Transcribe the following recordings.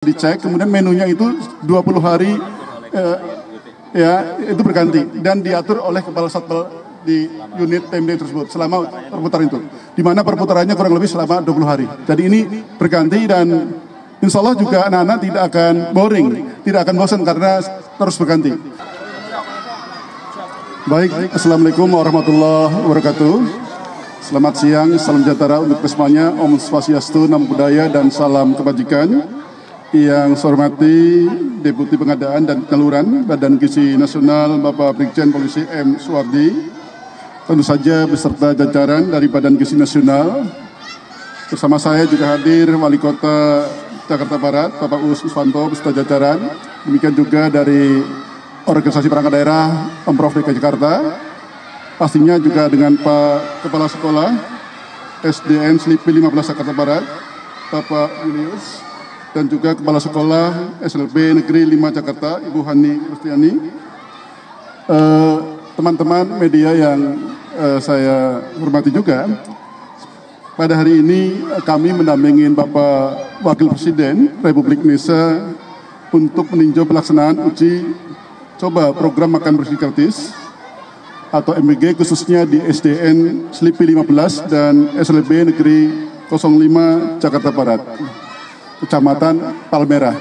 dicek, kemudian menunya itu 20 hari ya itu berganti dan diatur oleh kepala satpel di unit PMD tersebut selama perputaran itu, di mana perputarannya kurang lebih selama 20 hari. Jadi ini berganti dan insya Allah juga anak-anak tidak akan boring, tidak akan bosan karena terus berganti. Baik, Assalamualaikum warahmatullahi wabarakatuh. Selamat siang, salam sejahtera untuk semuanya, Om Swastiastu, Namo Buddhaya, dan salam kebajikan. Yang saya hormati Deputi Pengadaan dan Penyaluran Badan Gizi Nasional Bapak Brigjen Polisi M. Suwardi, tentu saja beserta jajaran dari Badan Gizi Nasional. Bersama saya juga hadir Wali Kota Jakarta Barat Bapak Uus Iswanto beserta jajaran. Demikian juga dari Organisasi Perangkat Daerah Pemprov DKI Jakarta. Pastinya juga dengan Pak Kepala Sekolah SDN Slipi 15 Jakarta Barat Bapak Julius, dan juga Kepala Sekolah SLB Negeri 5 Jakarta, Ibu Hani Rustiani. Teman-teman media yang saya hormati juga, pada hari ini kami mendampingi Bapak Wakil Presiden Republik Indonesia untuk meninjau pelaksanaan uji coba program makan bersih gratis atau MBG khususnya di SDN Slipi 15 dan SLB Negeri 05 Jakarta Barat, Kecamatan Palmerah.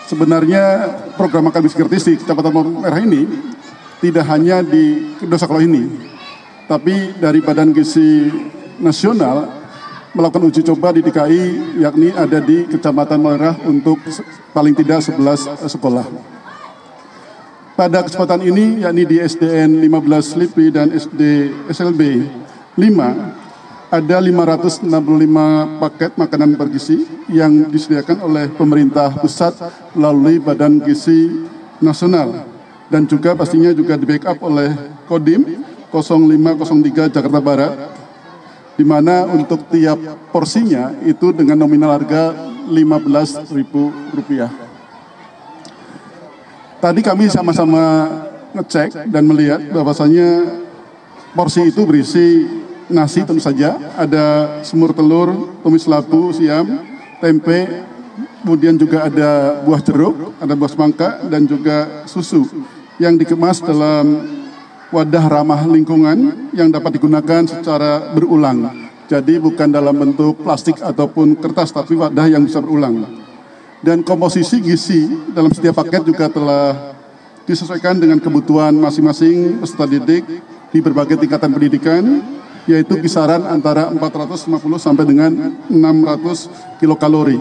Sebenarnya program makan bersih gratis di Kecamatan Palmerah ini tidak hanya di kedua sekolah ini, tapi dari Badan Gizi Nasional melakukan uji coba di DKI, yakni ada di Kecamatan Palmerah untuk paling tidak 11 sekolah. Pada kesempatan ini, yakni di SDN 15 Slipi dan SLB 5, ada 565 paket makanan bergizi yang disediakan oleh pemerintah pusat melalui Badan Gizi Nasional, dan juga pastinya juga di backup oleh Kodim 0503 Jakarta Barat, di mana untuk tiap porsinya itu dengan nominal harga Rp15.000. Tadi kami sama-sama ngecek dan melihat bahwasanya porsi itu berisi nasi tentu saja, ada semur telur, tumis labu, siam, tempe, kemudian juga ada buah jeruk, ada buah semangka, dan juga susu yang dikemas dalam wadah ramah lingkungan yang dapat digunakan secara berulang. Jadi bukan dalam bentuk plastik ataupun kertas, tapi wadah yang bisa berulang. Dan komposisi gizi dalam setiap paket juga telah disesuaikan dengan kebutuhan masing-masing peserta didik di berbagai tingkatan pendidikan, yaitu kisaran antara 450 sampai dengan 600 kilokalori.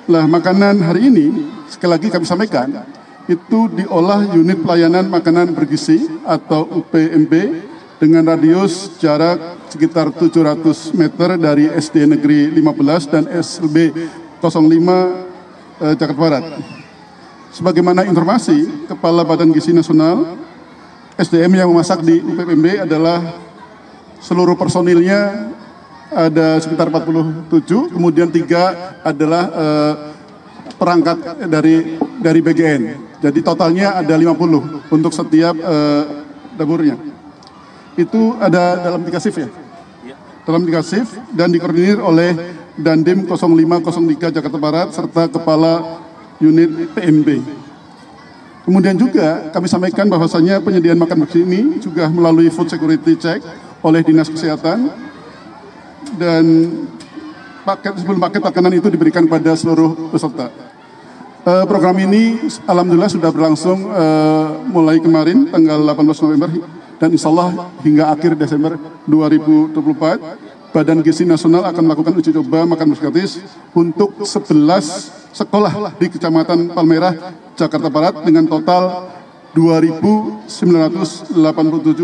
Nah, makanan hari ini, sekali lagi kami sampaikan, itu diolah unit pelayanan makanan bergizi atau UPMB dengan radius jarak sekitar 700 meter dari SD Negeri 15 dan SLB 05 Jakarta Barat. Sebagaimana informasi, Kepala Badan Gizi Nasional, SDM yang memasak di UPMB adalah seluruh personilnya ada sekitar 47, kemudian 3 adalah perangkat dari BGN. Jadi totalnya ada 50 untuk setiap dapurnya. Itu ada dalam 3 shift ya? Dalam 3 shift dan dikoordinir oleh Dandim 0503 Jakarta Barat serta Kepala Unit PMB. Kemudian juga kami sampaikan bahwasanya penyediaan makan bersih ini juga melalui food security check oleh Dinas Kesehatan, dan sebelum paket makanan itu diberikan pada seluruh peserta. Program ini alhamdulillah sudah berlangsung mulai kemarin tanggal 18 November dan insya Allah hingga akhir Desember 2024. Badan Gizi Nasional akan melakukan uji coba makan bersih gratis untuk 11 sekolah di Kecamatan Palmerah, Jakarta Barat dengan total 2.987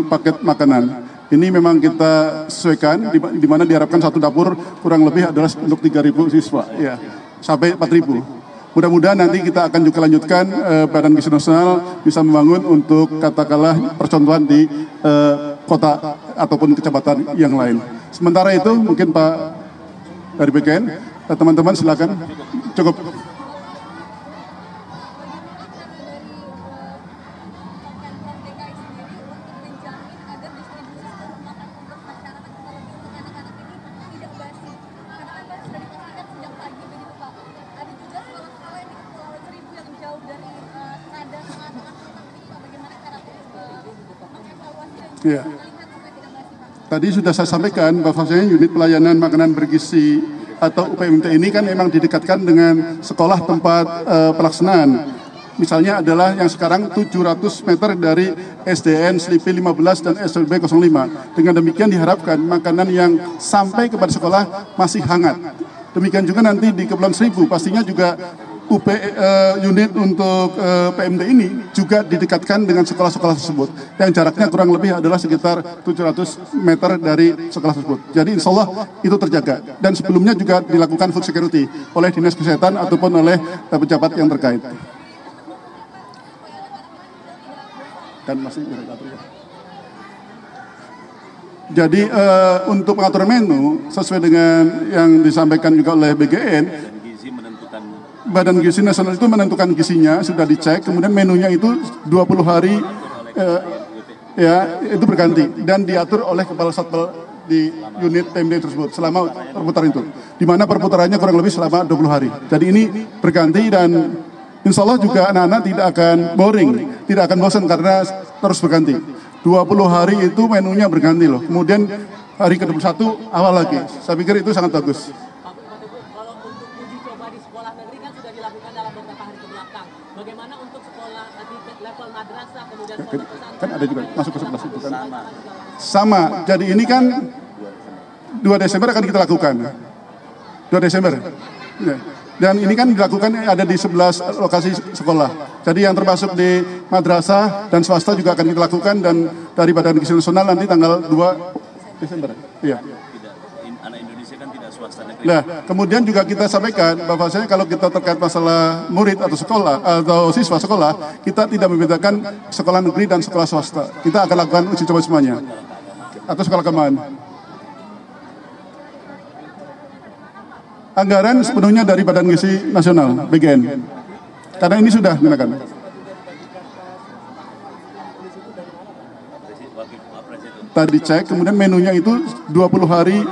paket makanan. Ini memang kita sesuaikan, di mana diharapkan satu dapur kurang lebih adalah untuk 3.000 siswa, ya, sampai 4.000. Mudah-mudahan nanti kita akan juga lanjutkan, Badan Gizi Nasional bisa membangun untuk katakanlah percontohan di kota ataupun kecamatan yang lain. Sementara itu mungkin Pak dari BGN, teman-teman silakan. Cukup. Ya. Tadi sudah saya sampaikan bahwasanya unit pelayanan makanan bergizi atau UPMT ini kan memang didekatkan dengan sekolah tempat pelaksanaan. Misalnya adalah yang sekarang 700 meter dari SDN Slipi 15 dan SLB 05. Dengan demikian diharapkan makanan yang sampai kepada sekolah masih hangat. Demikian juga nanti di Kepulauan Seribu pastinya juga unit untuk PMD ini juga didekatkan dengan sekolah-sekolah tersebut. Yang jaraknya kurang lebih adalah sekitar 700 meter dari sekolah tersebut. Jadi insya Allah itu terjaga. Dan sebelumnya juga dilakukan food security oleh Dinas Kesehatan ataupun oleh pejabat yang terkait. Kan masih ya. Jadi untuk pengaturan menu sesuai dengan yang disampaikan juga oleh BGN, Badan Gizi Nasional itu menentukan gizinya sudah dicek, kemudian menunya itu 20 hari ya itu berganti dan diatur oleh kepala satpel di unit PMD tersebut selama perputaran itu, di mana perputarannya kurang lebih selama 20 hari. Jadi ini berganti dan insya Allah juga anak-anak tidak akan boring, tidak akan bosan karena terus berganti. 20 hari itu menunya berganti loh. Kemudian hari ke-21 awal lagi. Saya pikir itu sangat bagus. Kalau untuk uji coba di sekolah negeri kan sudah dilakukan dalam beberapa hari ke belakang. Bagaimana untuk sekolah di level madrasah kemudian pondok pesantren? Kan ada juga masuk ke sebelah situ kan. Sama. Jadi ini kan 2 Desember akan kita lakukan. 2 Desember. Ya. Dan ini kan dilakukan ada di 11 lokasi sekolah. Jadi yang termasuk di madrasah dan swasta juga akan kita lakukan dan dari Badan Gizi Nasional nanti tanggal 2 Desember. Iya. Anak Indonesia kan tidak swasta negeri. Nah, kemudian juga kita sampaikan bahwasanya kalau kita terkait masalah murid atau sekolah atau siswa sekolah, kita tidak membedakan sekolah negeri dan sekolah swasta. Kita akan lakukan uji coba semuanya. Atau sekolah keamanan. Anggaran sepenuhnya dari Badan Gizi Nasional, BGN. Karena ini sudah digunakan. Tadi cek, kemudian menunya itu 20 hari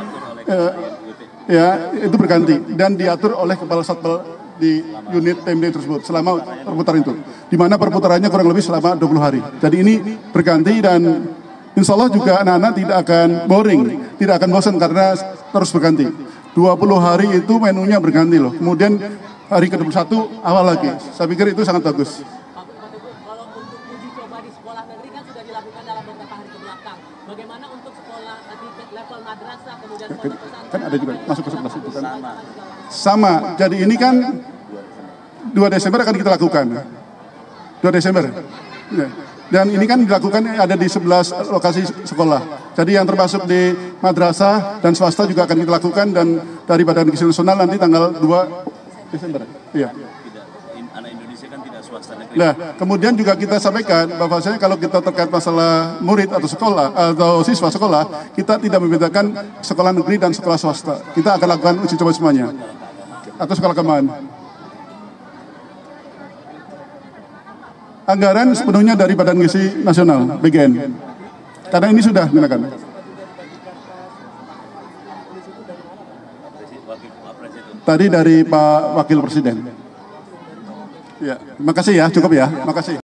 ya itu berganti dan diatur oleh kepala satpel di unit PMD tersebut selama perputaran itu, di mana perputarannya kurang lebih selama 20 hari. Jadi ini berganti dan insya Allah juga anak-anak tidak akan boring, tidak akan bosan karena terus berganti. 20 hari itu menunya berganti loh. Kemudian hari ke-21 awal lagi. Saya pikir itu sangat bagus. Kalau untuk uji coba di sekolah negeri kan sudah dilakukan dalam beberapa hari ke belakang. Bagaimana untuk sekolah di level madrasah kemudian pondok pesantren? Kan ada juga masuk ke sebelah situ kan. Sama. Jadi ini kan 2 Desember akan kita lakukan. 2 Desember. Ya. Dan ini kan dilakukan ada di 11 lokasi sekolah. Jadi yang termasuk di madrasah dan swasta juga akan kita lakukan dan dari Badan Gizi Nasional nanti tanggal 2 Desember. Iya. Anak Indonesia kan tidak swasta negeri. Nah, kemudian juga kita sampaikan bahwasanya kalau kita terkait masalah murid atau sekolah atau siswa sekolah, kita tidak membedakan sekolah negeri dan sekolah swasta. Kita akan lakukan uji coba semuanya. Atau sekolah keamanan. Anggaran sepenuhnya dari Badan Gizi Nasional, BGN. Karena ini sudah digunakan. Tadi dari Pak Wakil Presiden. Ya, terima kasih ya, cukup ya. Terima kasih.